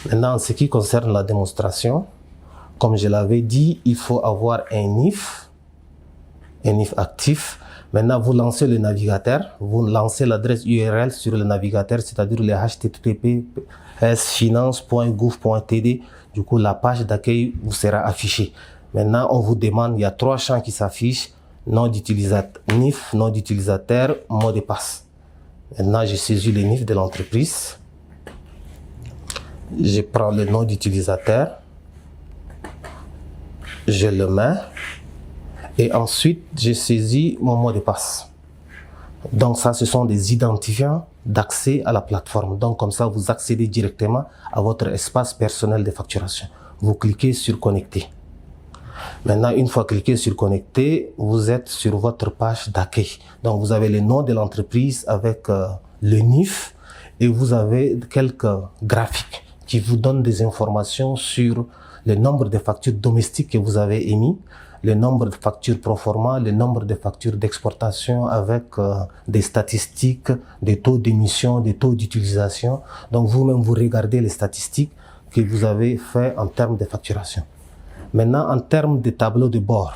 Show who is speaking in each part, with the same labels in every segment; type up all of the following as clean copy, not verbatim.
Speaker 1: Maintenant, en ce qui concerne la démonstration, comme je l'avais dit, il faut avoir un IF actif. Maintenant, vous lancez le navigateur, vous lancez l'adresse URL sur le navigateur, c'est-à-dire le https://finance.gouv.td. Du coup, la page d'accueil vous sera affichée. Maintenant, on vous demande, il y a 3 champs qui s'affichent: nom d'utilisateur, NIF, nom d'utilisateur, mot de passe. Maintenant, je saisis le NIF de l'entreprise. Je prends le nom d'utilisateur, je le mets et ensuite je saisis mon mot de passe. Donc ça, ce sont des identifiants d'accès à la plateforme. Donc comme ça, vous accédez directement à votre espace personnel de facturation. Vous cliquez sur connecter. Maintenant, une fois cliqué sur connecter, vous êtes sur votre page d'accueil. Donc vous avez le nom de l'entreprise avec le NIF et vous avez quelques graphiques qui vous donnent des informations sur le nombre de factures domestiques que vous avez émis, le nombre de factures pro forma, le nombre de factures d'exportation avec des statistiques, des taux d'émission, des taux d'utilisation. Donc vous-même, vous regardez les statistiques que vous avez fait en termes de facturation. Maintenant, en termes de tableau de bord,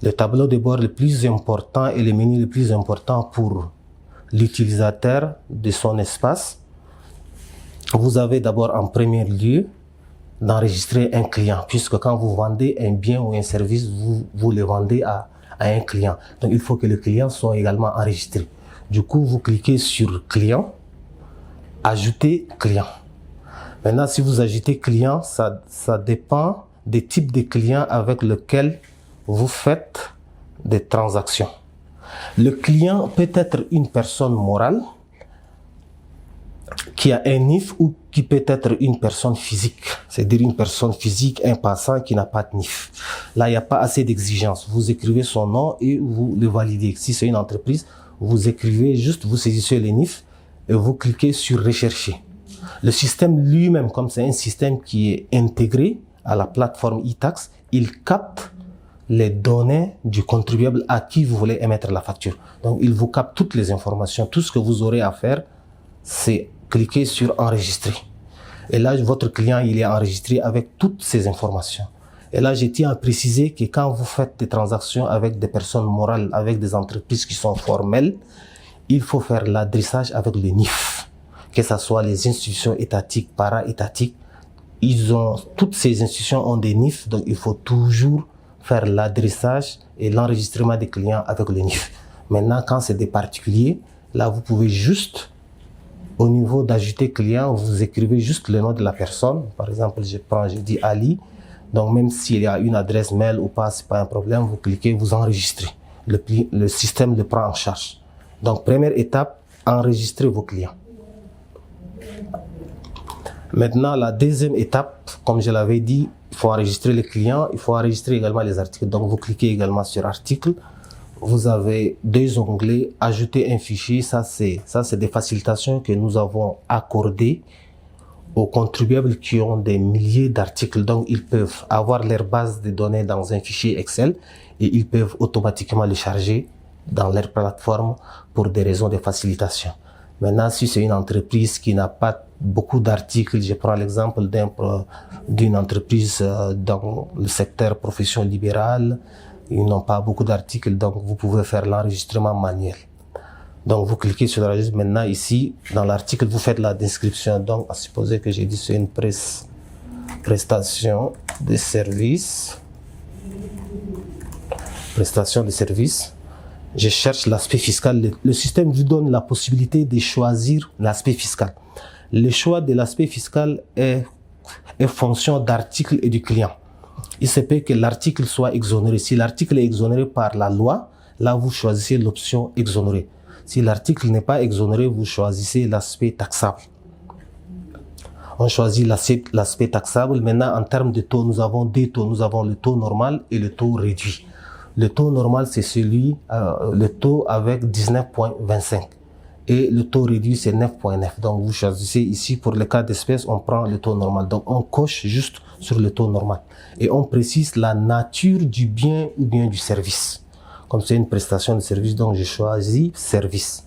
Speaker 1: le tableau de bord le plus important et le menu le plus important pour l'utilisateur de son espace, vous avez d'abord en premier lieu d'enregistrer un client, puisque quand vous vendez un bien ou un service, vous le vendez à un client. Donc il faut que le client soit également enregistré. Du coup, vous cliquez sur client, ajouter client. Maintenant, si vous ajoutez client, ça dépend des types de clients avec lesquels vous faites des transactions. Le client peut être une personne morale qui a un NIF ou qui peut être une personne physique, c'est-à-dire une personne physique, un passant qui n'a pas de NIF. Là, il n'y a pas assez d'exigence. Vous écrivez son nom et vous le validez. Si c'est une entreprise, vous écrivez juste, vous saisissez le NIF et vous cliquez sur rechercher. Le système lui-même, comme c'est un système qui est intégré à la plateforme e-tax, il capte les données du contribuable à qui vous voulez émettre la facture. Donc, il vous capte toutes les informations. Tout ce que vous aurez à faire, c'est cliquez sur enregistrer. Et là, votre client, il est enregistré avec toutes ces informations. Et là, je tiens à préciser que quand vous faites des transactions avec des personnes morales, avec des entreprises qui sont formelles, il faut faire l'adressage avec le NIF. Que ce soit les institutions étatiques, para-étatiques, toutes ces institutions ont des NIF, donc il faut toujours faire l'adressage et l'enregistrement des clients avec le NIF. Maintenant, quand c'est des particuliers, là, vous pouvez juste, au niveau d'ajouter client, vous écrivez juste le nom de la personne. Par exemple, je dis Ali. Donc, même s'il y a une adresse mail ou pas, c'est pas un problème. Vous cliquez, vous enregistrez. Le système le prend en charge. Donc, première étape, enregistrez vos clients. Maintenant, la deuxième étape, comme je l'avais dit, il faut enregistrer les clients, il faut enregistrer également les articles. Donc, vous cliquez également sur article. Vous avez 2 onglets, ajouter un fichier. Ça, c'est des facilitations que nous avons accordées aux contribuables qui ont des milliers d'articles. Donc, ils peuvent avoir leur base de données dans un fichier Excel et ils peuvent automatiquement les charger dans leur plateforme pour des raisons de facilitation. Maintenant, si c'est une entreprise qui n'a pas beaucoup d'articles, je prends l'exemple d'une entreprise dans le secteur profession libérale, ils n'ont pas beaucoup d'articles, donc vous pouvez faire l'enregistrement manuel. Donc vous cliquez sur l'enregistrement. Maintenant ici, dans l'article, vous faites la description. Donc à supposer que j'ai dit c'est une prestation de service. Prestation de service. Je cherche l'aspect fiscal. Le système vous donne la possibilité de choisir l'aspect fiscal. Le choix de l'aspect fiscal est fonction d'article et du client. Il se peut que l'article soit exonéré. Si l'article est exonéré par la loi, là vous choisissez l'option exonéré. Si l'article n'est pas exonéré, vous choisissez l'aspect taxable. On choisit l'aspect taxable. Maintenant, en termes de taux, nous avons 2 taux. Nous avons le taux normal et le taux réduit. Le taux normal, c'est le taux avec 19,25. Et le taux réduit, c'est 9,9. Donc, vous choisissez ici, pour le cas d'espèce, on prend le taux normal. Donc, on coche juste sur le taux normal. Et on précise la nature du bien ou bien du service. Comme c'est une prestation de service, donc je choisis service.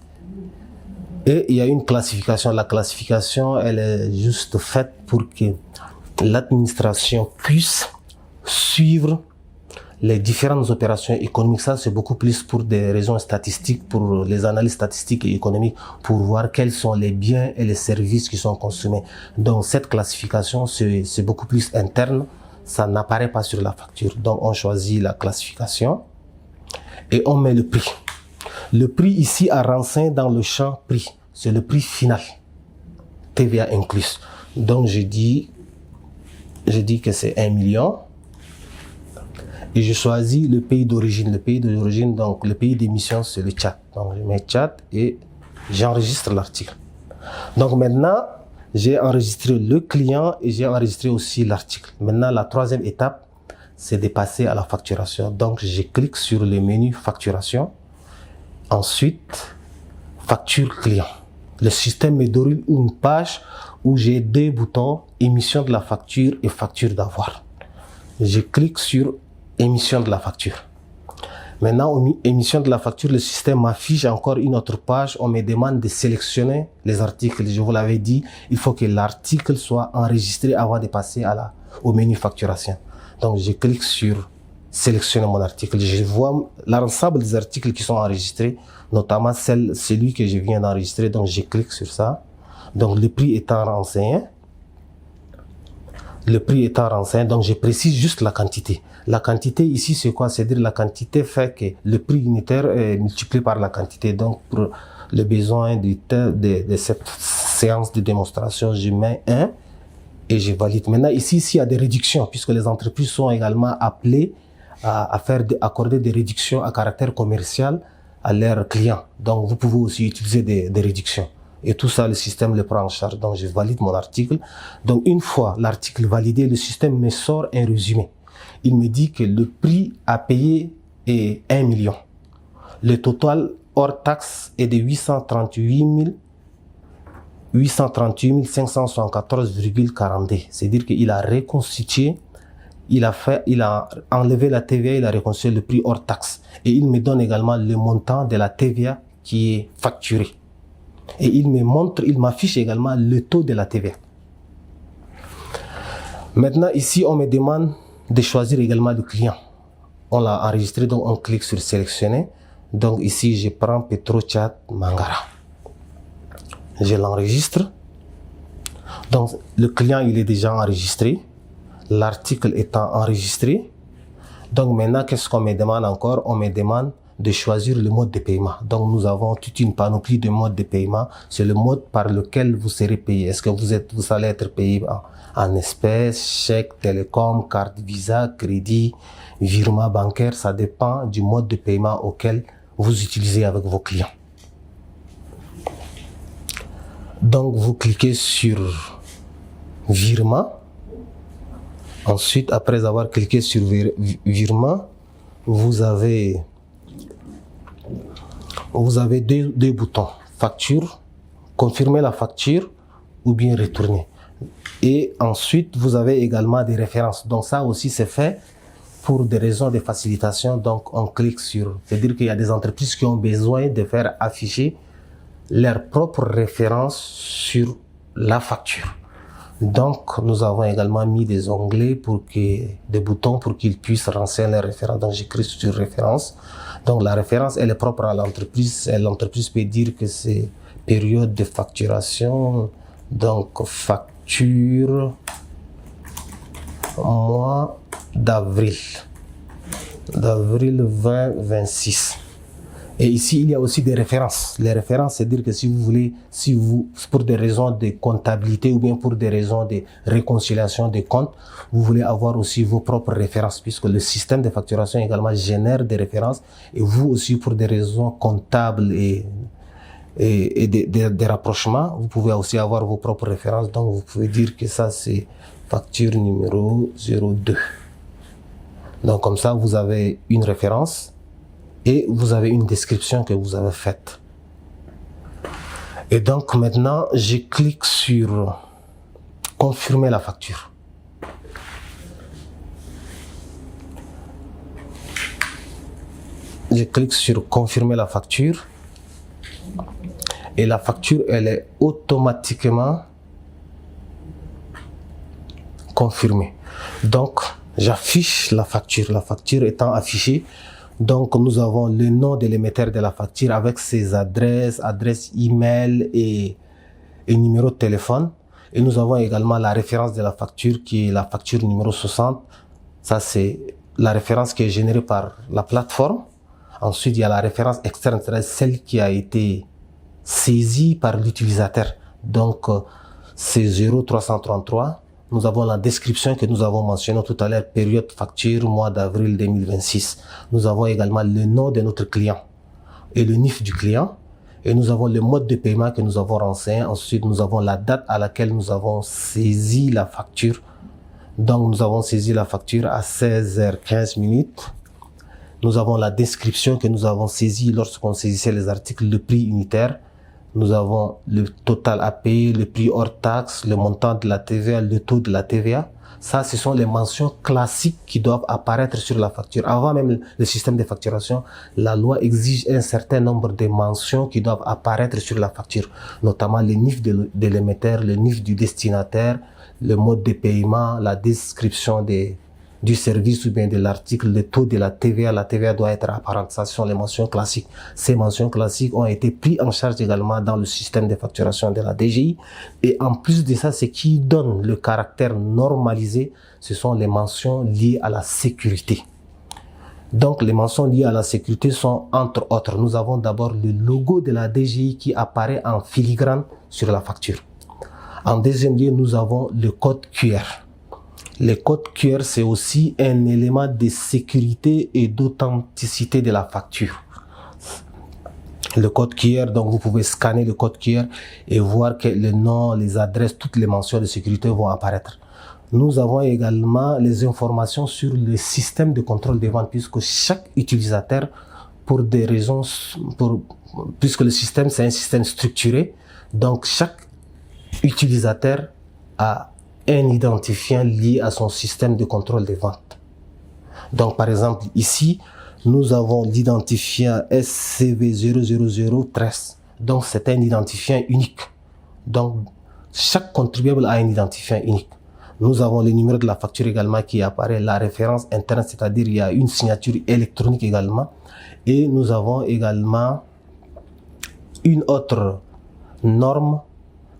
Speaker 1: Et il y a une classification. La classification, elle est juste faite pour que l'administration puisse suivre les différentes opérations économiques. Ça, c'est beaucoup plus pour des raisons statistiques, pour les analyses statistiques et économiques, pour voir quels sont les biens et les services qui sont consommés. Donc, cette classification, c'est beaucoup plus interne. Ça n'apparaît pas sur la facture. Donc, on choisit la classification et on met le prix. Le prix ici à Rancin dans le champ prix, c'est le prix final, TVA inclus. Donc, je dis que c'est 1 million. Et je choisis le pays d'origine. Le pays d'origine, donc le pays d'émission, c'est le Tchad. Donc je mets Tchad et j'enregistre l'article. Donc maintenant, j'ai enregistré le client et j'ai enregistré aussi l'article. Maintenant, la troisième étape, c'est de passer à la facturation. Donc je clique sur le menu facturation. Ensuite, facture client. Le système me déroule une page où j'ai 2 boutons, émission de la facture et facture d'avoir. Je clique sur émission de la facture. Maintenant, émission de la facture, le système m'affiche encore une autre page. On me demande de sélectionner les articles. Je vous l'avais dit, il faut que l'article soit enregistré avant de passer au menu facturation. Donc, je clique sur sélectionner mon article. Je vois l'ensemble des articles qui sont enregistrés, notamment celui que je viens d'enregistrer. Donc, je clique sur ça. Donc, le prix étant renseigné. Le prix étant renseigné, donc je précise juste la quantité. La quantité ici, c'est quoi? C'est-à-dire la quantité fait que le prix unitaire est multiplié par la quantité. Donc, pour le besoin de cette séance de démonstration, je mets 1 et je valide. Maintenant, ici, il y a des réductions, puisque les entreprises sont également appelées à accorder des réductions à caractère commercial à leurs clients. Donc, vous pouvez aussi utiliser des réductions. Et tout ça, le système le prend en charge. Donc, je valide mon article. Donc, une fois l'article validé, le système me sort un résumé. Il me dit que le prix à payer est 1 million. Le total hors taxe est de 838 574,42. C'est-à-dire qu'il a reconstitué, il a enlevé la TVA, il a reconstitué le prix hors taxe. Et il me donne également le montant de la TVA qui est facturé. Et il m'affiche également le taux de la TVA. Maintenant, ici, on me demande de choisir également le client. On l'a enregistré, donc on clique sur sélectionner. Donc ici, je prends Petro-Tchad Mangara. Je l'enregistre. Donc, le client, il est déjà enregistré. L'article étant enregistré. Donc maintenant, qu'est-ce qu'on me demande encore? On me demande de choisir le mode de paiement. Donc, nous avons toute une panoplie de modes de paiement. C'est le mode par lequel vous serez payé. Est-ce que vous allez être payé en espèces, chèque, télécom, carte Visa, crédit, virement bancaire? Ça dépend du mode de paiement auquel vous utilisez avec vos clients. Donc, vous cliquez sur virement. Ensuite, après avoir cliqué sur virement, vous avez deux boutons, facture, confirmer la facture ou bien retourner. Et ensuite, vous avez également des références. Donc ça aussi, c'est fait pour des raisons de facilitation. Donc on clique sur, c'est-à-dire qu'il y a des entreprises qui ont besoin de faire afficher leurs propres références sur la facture. Donc nous avons également mis des onglets des boutons pour qu'ils puissent renseigner les références. Donc j'écris sur référence. Donc la référence, elle est propre à l'entreprise. L'entreprise peut dire que c'est période de facturation. Donc facture mois d'avril 2026. Et ici, il y a aussi des références. Les références, c'est dire que si vous, pour des raisons de comptabilité ou bien pour des raisons de réconciliation des comptes, vous voulez avoir aussi vos propres références, puisque le système de facturation également génère des références. Et vous aussi, pour des raisons comptables et des rapprochements, vous pouvez aussi avoir vos propres références. Donc, vous pouvez dire que ça, c'est facture numéro 02. Donc, comme ça, vous avez une référence. Et vous avez une description que vous avez faite. Et donc maintenant, je clique sur confirmer la facture. Je clique sur confirmer la facture. et la facture, elle est automatiquement confirmée. Donc, j'affiche la facture étant affichée. Donc, nous avons le nom de l'émetteur de la facture avec ses adresses email et numéro de téléphone. Et nous avons également la référence de la facture qui est la facture numéro 60. Ça, c'est la référence qui est générée par la plateforme. Ensuite, il y a la référence externe, c'est celle qui a été saisie par l'utilisateur. Donc, c'est 0333. Nous avons la description que nous avons mentionnée tout à l'heure, période facture, mois d'avril 2026. Nous avons également le nom de notre client et le NIF du client. Et nous avons le mode de paiement que nous avons renseigné. Ensuite, nous avons la date à laquelle nous avons saisi la facture. Donc, nous avons saisi la facture à 16h15. Nous avons la description que nous avons saisie lorsqu'on saisissait les articles, le prix unitaire. Nous avons le total à payer, le prix hors taxe, le montant de la TVA, le taux de la TVA. Ça, ce sont les mentions classiques qui doivent apparaître sur la facture. Avant même le système de facturation, la loi exige un certain nombre de mentions qui doivent apparaître sur la facture, notamment le NIF de l'émetteur, le NIF du destinataire, le mode de paiement, la description du service ou bien de l'article, le taux de la TVA doit être apparente. Ça, ce sont les mentions classiques. Ces mentions classiques ont été prises en charge également dans le système de facturation de la DGI. Et en plus de ça, ce qui donne le caractère normalisé, ce sont les mentions liées à la sécurité. Donc, les mentions liées à la sécurité sont entre autres. Nous avons d'abord le logo de la DGI qui apparaît en filigrane sur la facture. En deuxième lieu, nous avons le code QR. Le code QR, c'est aussi un élément de sécurité et d'authenticité de la facture. Le code QR, donc vous pouvez scanner le code QR et voir que le nom, les adresses, toutes les mentions de sécurité vont apparaître. Nous avons également les informations sur le système de contrôle des ventes, puisque chaque utilisateur, pour des raisons, puisque le système, c'est un système structuré, donc chaque utilisateur a un identifiant lié à son système de contrôle des ventes. Donc, par exemple, ici, nous avons l'identifiant SCV00013. Donc, c'est un identifiant unique. Donc, chaque contribuable a un identifiant unique. Nous avons le numéro de la facture également qui apparaît, la référence interne, c'est-à-dire il y a une signature électronique également. Et nous avons également une autre norme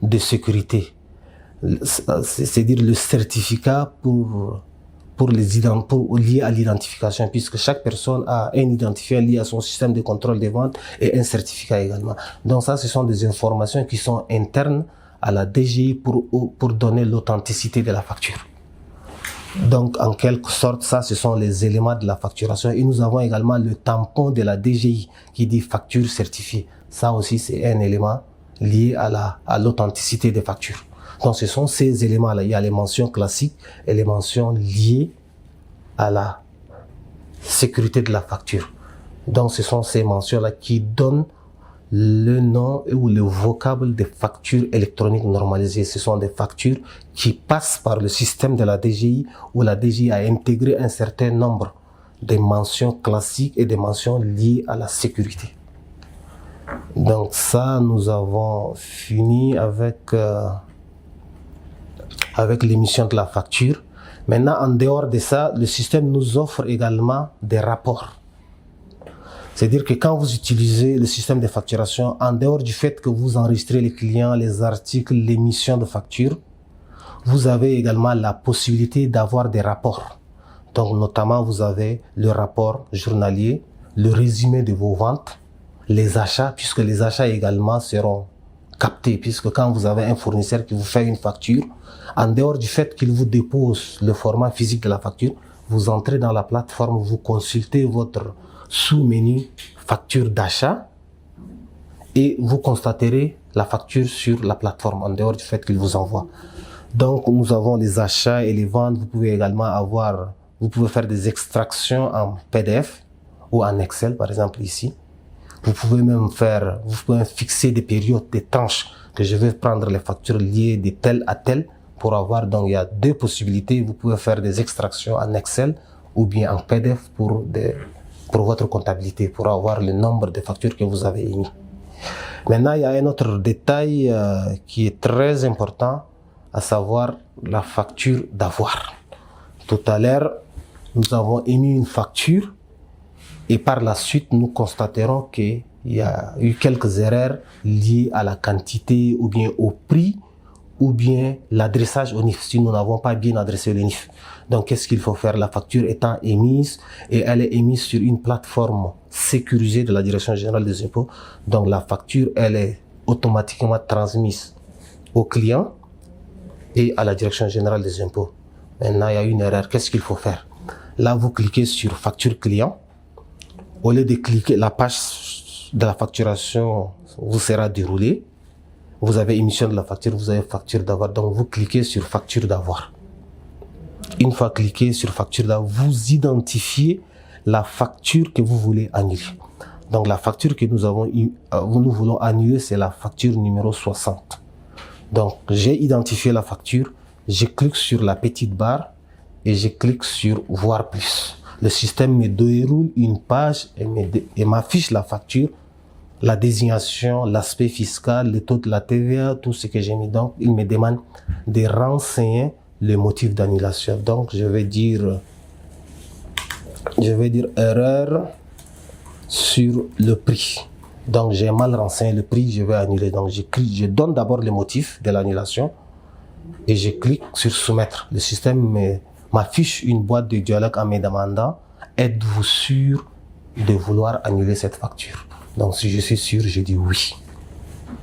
Speaker 1: de sécurité. C'est-à-dire le certificat lié à l'identification, puisque chaque personne a un identifiant lié à son système de contrôle des ventes et un certificat également. Donc ça, ce sont des informations qui sont internes à la DGI pour donner l'authenticité de la facture. Donc en quelque sorte, ça, ce sont les éléments de la facturation. Et nous avons également le tampon de la DGI qui dit facture certifiée. Ça aussi, c'est un élément lié à l'authenticité des factures. Donc, ce sont ces éléments-là. Il y a les mentions classiques et les mentions liées à la sécurité de la facture. Donc, ce sont ces mentions-là qui donnent le nom ou le vocable des factures électroniques normalisées. Ce sont des factures qui passent par le système de la DGI où la DGI a intégré un certain nombre de mentions classiques et des mentions liées à la sécurité. Donc, ça, nous avons fini avec l'émission de la facture. Maintenant, en dehors de ça, le système nous offre également des rapports. C'est-à-dire que quand vous utilisez le système de facturation, en dehors du fait que vous enregistrez les clients, les articles, l'émission de facture, vous avez également la possibilité d'avoir des rapports. Donc, notamment, vous avez le rapport journalier, le résumé de vos ventes, les achats, puisque les achats également seront captés, puisque quand vous avez un fournisseur qui vous fait une facture, en dehors du fait qu'il vous dépose le format physique de la facture, vous entrez dans la plateforme, vous consultez votre sous-menu facture d'achat et vous constaterez la facture sur la plateforme en dehors du fait qu'il vous envoie. Donc, nous avons les achats et les ventes. Vous pouvez également vous pouvez faire des extractions en PDF ou en Excel, par exemple ici. Vous pouvez fixer des périodes, des tranches, que je vais prendre les factures liées de tel à tel pour avoir, donc il y a deux possibilités. Vous pouvez faire des extractions en Excel ou bien en PDF pour votre comptabilité, pour avoir le nombre de factures que vous avez émis. Maintenant, il y a un autre détail qui est très important, à savoir la facture d'avoir. Tout à l'heure, nous avons émis une facture et par la suite, nous constaterons qu'il y a eu quelques erreurs liées à la quantité ou bien au prix ou bien l'adressage au NIF, si nous n'avons pas bien adressé le NIF. Donc, qu'est-ce qu'il faut faire? La facture étant émise, et elle est émise sur une plateforme sécurisée de la Direction générale des impôts. Donc, la facture, elle est automatiquement transmise au client et à la Direction générale des impôts. Maintenant, il y a une erreur. Qu'est-ce qu'il faut faire? Là, vous cliquez sur facture client. Au lieu de cliquer, la page de la facturation vous sera déroulée. Vous avez émission de la facture, vous avez facture d'avoir. Donc, vous cliquez sur facture d'avoir. Une fois cliqué sur facture d'avoir, vous identifiez la facture que vous voulez annuler. Donc, la facture que nous voulons annuler, c'est la facture numéro 60. Donc, j'ai identifié la facture, je clique sur la petite barre et je clique sur voir plus. Le système me déroule une page et m'affiche la facture, la désignation, l'aspect fiscal, le taux de la TVA, tout ce que j'ai mis. Donc, il me demande de renseigner le motif d'annulation. Donc, je vais dire erreur sur le prix. Donc, j'ai mal renseigné le prix, je vais annuler. Donc, je donne d'abord le motif de l'annulation et je clique sur soumettre. Le système m'affiche une boîte de dialogue en me demandant êtes-vous sûr de vouloir annuler cette facture? Donc, si je suis sûr, je dis oui.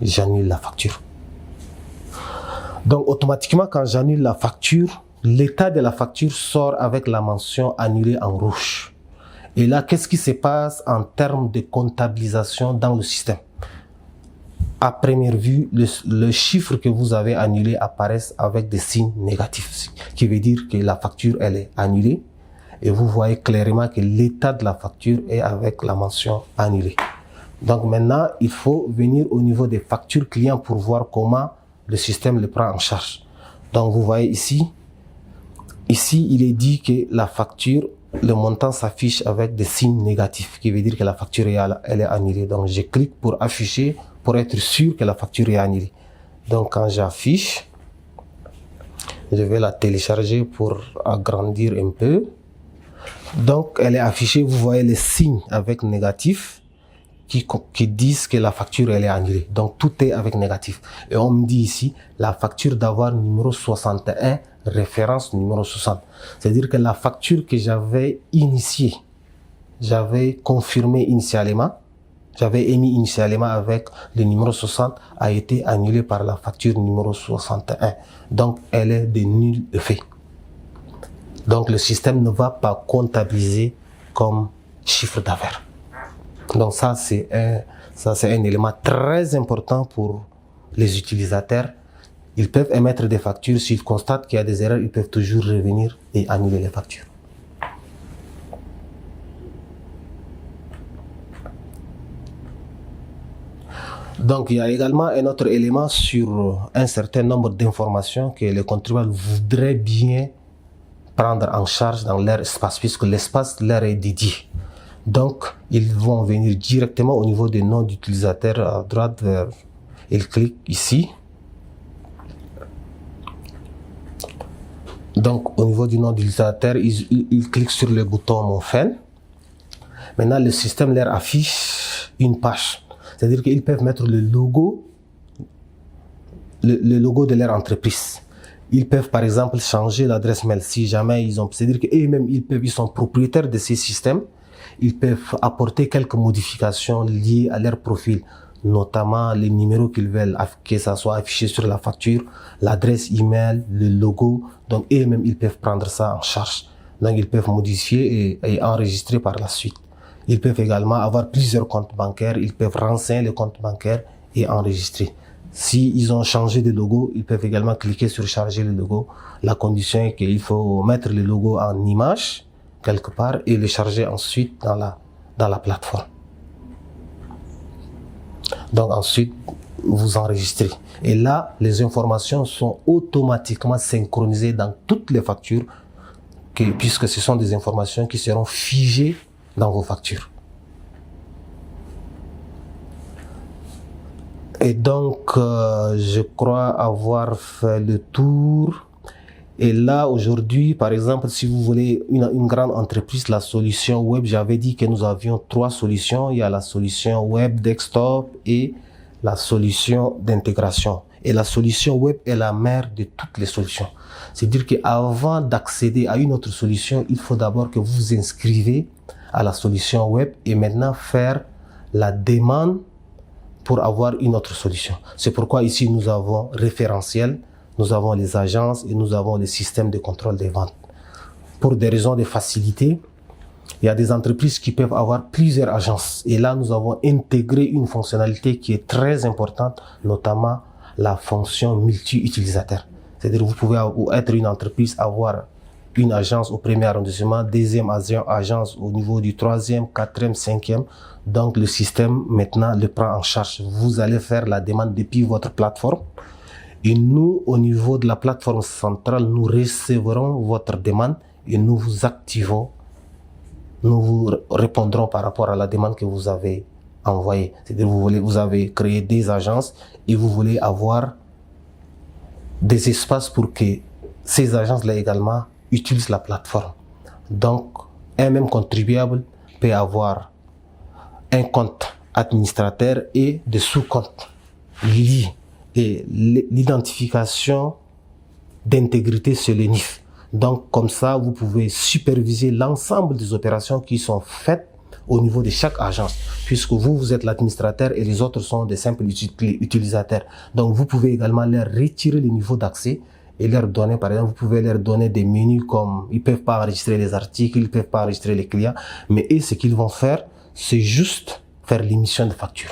Speaker 1: J'annule la facture. Donc, automatiquement, quand j'annule la facture, l'état de la facture sort avec la mention annulée en rouge. Et là, qu'est-ce qui se passe en termes de comptabilisation dans le système? À première vue, le chiffre que vous avez annulé apparaît avec des signes négatifs, ce qui veut dire que la facture, elle est annulée. Et vous voyez clairement que l'état de la facture est avec la mention annulée. Donc maintenant, il faut venir au niveau des factures clients pour voir comment le système le prend en charge. Donc vous voyez ici, il est dit que la facture, le montant s'affiche avec des signes négatifs, qui veut dire que la facture elle est annulée. Donc je clique pour afficher, pour être sûr que la facture est annulée. Donc quand j'affiche, je vais la télécharger pour agrandir un peu. Donc elle est affichée, vous voyez les signes avec négatif qui disent que la facture elle est annulée. Donc tout est avec négatif. Et on me dit ici la facture d'avoir numéro 61, référence numéro 60. C'est-à-dire que la facture que j'avais initiée, j'avais confirmé initialement, j'avais émis initialement avec le numéro 60 a été annulée par la facture numéro 61. Donc elle est de nul effet. Donc le système ne va pas comptabiliser comme chiffre d'affaires. Donc ça c'est un élément très important pour les utilisateurs. Ils peuvent émettre des factures, s'ils constatent qu'il y a des erreurs, ils peuvent toujours revenir et annuler les factures. Donc il y a également un autre élément sur un certain nombre d'informations que les contribuables voudraient bien prendre en charge dans leur espace, puisque l'espace leur est dédié. Donc, ils vont venir directement au niveau des noms d'utilisateurs à droite. Ils cliquent ici. Donc, au niveau du nom d'utilisateur, ils cliquent sur le bouton Mon fin. Maintenant, le système leur affiche une page. C'est-à-dire qu'ils peuvent mettre le logo de leur entreprise. Ils peuvent par exemple changer l'adresse mail si jamais ils ont. C'est-à-dire qu'eux-mêmes, ils sont propriétaires de ces systèmes. Ils peuvent apporter quelques modifications liées à leur profil, notamment les numéros qu'ils veulent que ça soit affiché sur la facture, l'adresse email, le logo. Donc eux-mêmes, ils peuvent prendre ça en charge. Donc ils peuvent modifier et enregistrer par la suite. Ils peuvent également avoir plusieurs comptes bancaires. Ils peuvent renseigner les comptes bancaires et enregistrer. Si ils ont changé de logo, ils peuvent également cliquer sur charger le logo. La condition est qu'il faut mettre le logo en image quelque part et le charger ensuite dans la plateforme. Donc ensuite, vous enregistrez. Et là, les informations sont automatiquement synchronisées dans toutes les factures puisque ce sont des informations qui seront figées dans vos factures. Et donc, je crois avoir fait le tour. Et là, aujourd'hui, par exemple, si vous voulez une grande entreprise, la solution web, j'avais dit que nous avions 3 solutions. Il y a la solution web desktop et la solution d'intégration. Et la solution web est la mère de toutes les solutions. C'est-à-dire qu'avant d'accéder à une autre solution, il faut d'abord que vous vous inscrivez à la solution web et maintenant faire la demande pour avoir une autre solution. C'est pourquoi ici nous avons référentiel, nous avons les agences et nous avons les systèmes de contrôle des ventes. Pour des raisons de facilité, il y a des entreprises qui peuvent avoir plusieurs agences. Et là, nous avons intégré une fonctionnalité qui est très importante, notamment la fonction multi-utilisateur. C'est-à-dire que vous pouvez être une entreprise, avoir une agence au premier arrondissement, deuxième agence au niveau du 3e, 4e, 5e. Donc, le système, maintenant, le prend en charge. Vous allez faire la demande depuis votre plateforme. Et nous, au niveau de la plateforme centrale, nous recevrons votre demande et nous vous activons. Nous vous répondrons par rapport à la demande que vous avez envoyée. C'est-à-dire vous avez créé des agences et vous voulez avoir des espaces pour que ces agences-là également utilisent la plateforme. Donc, un même contribuable peut avoir un compte administrateur et des sous-comptes liés. Et l'identification d'intégrité sur le NIF. Donc, comme ça, vous pouvez superviser l'ensemble des opérations qui sont faites au niveau de chaque agence, puisque vous êtes l'administrateur et les autres sont des simples utilisateurs. Donc, vous pouvez également leur retirer le niveau d'accès et leur donner, par exemple, vous pouvez leur donner des menus comme, ils peuvent pas enregistrer les articles, ils peuvent pas enregistrer les clients, mais eux, ce qu'ils vont faire, c'est juste faire l'émission de facture.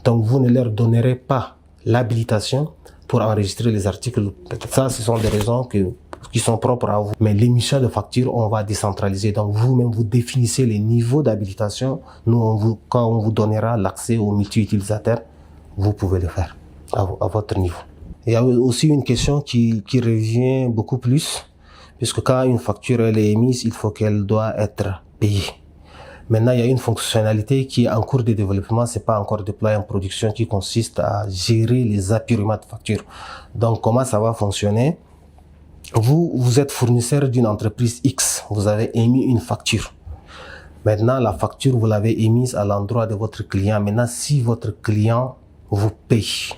Speaker 1: Donc, vous ne leur donnerez pas l'habilitation pour enregistrer les articles. Ça, ce sont des raisons qui sont propres à vous. Mais l'émission de facture, on va décentraliser. Donc, vous-même, vous définissez les niveaux d'habilitation. Nous, quand on vous donnera l'accès aux multi-utilisateurs, vous pouvez le faire à votre niveau. Il y a aussi une question qui revient beaucoup plus, puisque quand une facture elle est émise, il faut qu'elle doit être payée. Maintenant, il y a une fonctionnalité qui est en cours de développement, c'est pas encore déployé en production, qui consiste à gérer les appuiements de factures. Donc, comment ça va fonctionner? Vous êtes fournisseur d'une entreprise X, vous avez émis une facture. Maintenant, la facture, vous l'avez émise à l'endroit de votre client. Maintenant, si votre client vous paye,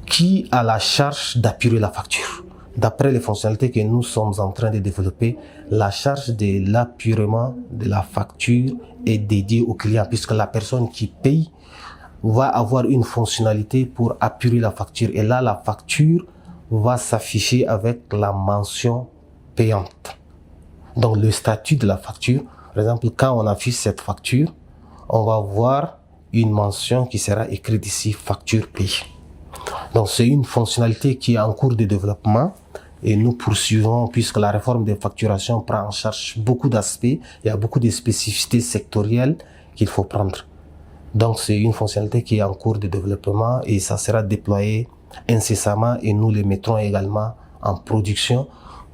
Speaker 1: qui a la charge d'appuyer la facture? D'après les fonctionnalités que nous sommes en train de développer, la charge de l'appurement de la facture est dédiée au client, puisque la personne qui paye va avoir une fonctionnalité pour appuyer la facture. Et là, la facture va s'afficher avec la mention payante. Donc, le statut de la facture, par exemple, quand on affiche cette facture, on va voir une mention qui sera écrite ici, facture payée. Donc, c'est une fonctionnalité qui est en cours de développement et nous poursuivons puisque la réforme des facturations prend en charge beaucoup d'aspects. Il y a beaucoup de spécificités sectorielles qu'il faut prendre. Donc, c'est une fonctionnalité qui est en cours de développement et ça sera déployé incessamment et nous les mettrons également en production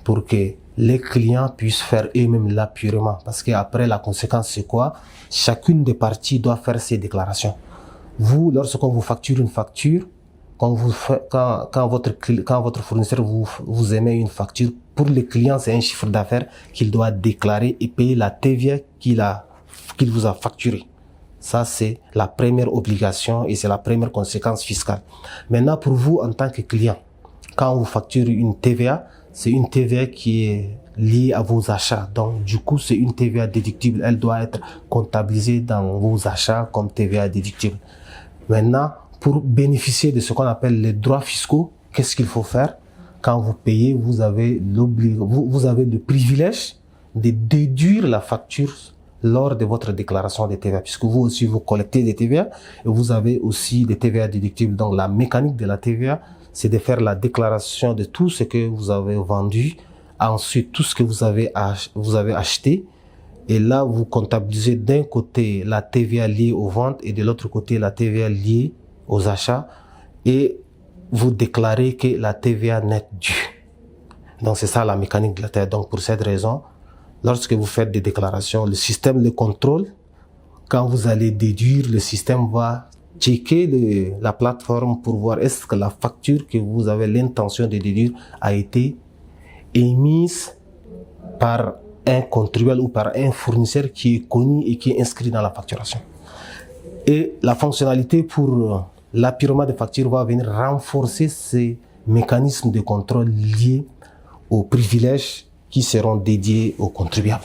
Speaker 1: pour que les clients puissent faire eux-mêmes l'appurement. Parce qu'après, la conséquence, c'est quoi? Chacune des parties doit faire ses déclarations. Vous, lorsqu'on vous facture une facture, quand votre fournisseur vous émet une facture, pour le client, c'est un chiffre d'affaires qu'il doit déclarer et payer la TVA qu'il vous a facturé. Ça, c'est la première obligation et c'est la première conséquence fiscale. Maintenant, pour vous, en tant que client, quand on vous facture une TVA, c'est une TVA qui est liée à vos achats. Donc, du coup, c'est une TVA déductible. Elle doit être comptabilisée dans vos achats comme TVA déductible. Maintenant, pour bénéficier de ce qu'on appelle les droits fiscaux, qu'est-ce qu'il faut faire? Quand vous payez, vous avez le privilège de déduire la facture lors de votre déclaration de TVA, puisque vous aussi, vous collectez des TVA et vous avez aussi des TVA déductibles. Donc, la mécanique de la TVA, c'est de faire la déclaration de tout ce que vous avez vendu, ensuite tout ce que vous avez acheté. Et là, vous comptabilisez d'un côté la TVA liée aux ventes et de l'autre côté la TVA liée aux achats et vous déclarez que la TVA net due. Donc, c'est ça la mécanique de la TVA. Donc, pour cette raison, lorsque vous faites des déclarations, le système le contrôle. Quand vous allez déduire, le système va checker la plateforme pour voir est-ce que la facture que vous avez l'intention de déduire a été émise par un contribuable ou par un fournisseur qui est connu et qui est inscrit dans la facturation. Et la fonctionnalité pour l'appurement des factures va venir renforcer ces mécanismes de contrôle liés aux privilèges qui seront dédiés aux contribuables.